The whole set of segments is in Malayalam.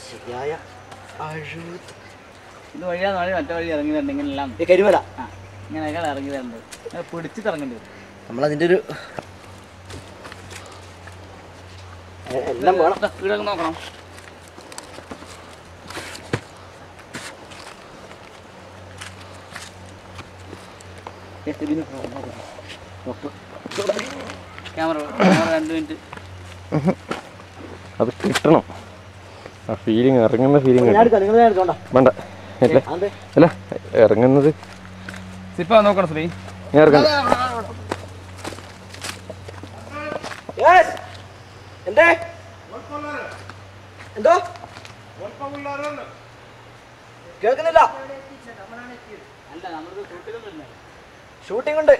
ശരിയായ ഇത് വഴിയാന്ന് പറഞ്ഞാൽ മറ്റേ വഴി ഇറങ്ങി തരണ്ട ഇങ്ങനെല്ലാം കരിമല ഇങ്ങനെയൊക്കെ ഇറങ്ങി തരേണ്ടത് പിടിച്ചിട്ട് ഇറങ്ങേണ്ടി വരും. നമ്മളതിൻ്റെ ഒരു എല്ലാം വേണം. വീടൊക്കെ നോക്കണം. Camera 2 minute. അത് കിട്ടണം, ആ ഫീലിംഗ്, ഇറങ്ങുന്ന ഫീലിംഗ് വേണ്ട. അല്ല ഇറങ്ങുന്നത് സിപ്പ നോക്കണം ശ്രീ. ഞാൻ ഇറങ്ങാം. എന്തോ കേൾക്കുന്നില്ല. ഷൂട്ടിംഗ് ഉണ്ട്.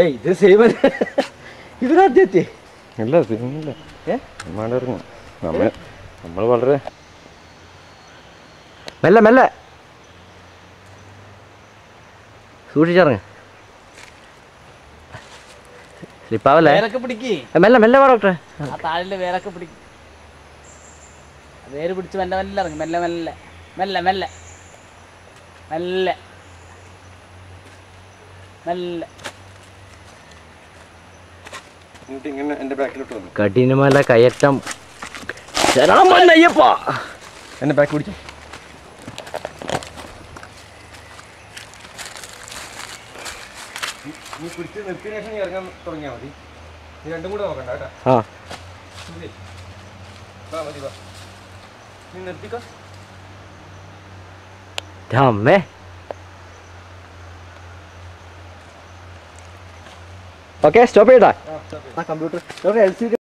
ഏയ് ഇത് സേവ് ഇതിനാദ്യത്തെ ഇല്ല, സിനിമയില്ല. ഇറങ്ങും നമ്മൾ വളരെ മെല്ലെ മെല്ലെ സൂക്ഷിച്ചിറങ്ങ്. സ്ലിപ്പാവല്ലേ? മെല്ലെ മെല്ലെ വാ ഡോക്ടറെ. ആ താഴിലെ വേരൊക്കെ പിടിക്കും. വേര് പിടിച്ച് മെല്ലെ മെല്ലെ ഇറങ്ങും. മെല്ലെ മെല്ലെ മെല്ലെ മെല്ലെ മെല്ലെ മെല്ലെ. ഇങ്ങനെ എൻ്റെ ബാക്കിലോട്ട് വന്നു. കഠിനമല കയറ്റം. അയ്യപ്പ എന്നെ ബാക്ക് പിടിച്ചു. നീ പിടിച്ച് നിർത്തിയ ശേഷം നീ ഇറങ്ങാൻ തുടങ്ങിയാൽ മതി. നീ രണ്ടും കൂടെ നോക്കണ്ട കേട്ടോ. മതി വാ, നീ നിർത്തിക്കോ. അമ്മേ ഓക്കെ സ്റ്റോപ്പ് ചെയ്യട്ടാ. Computer LCD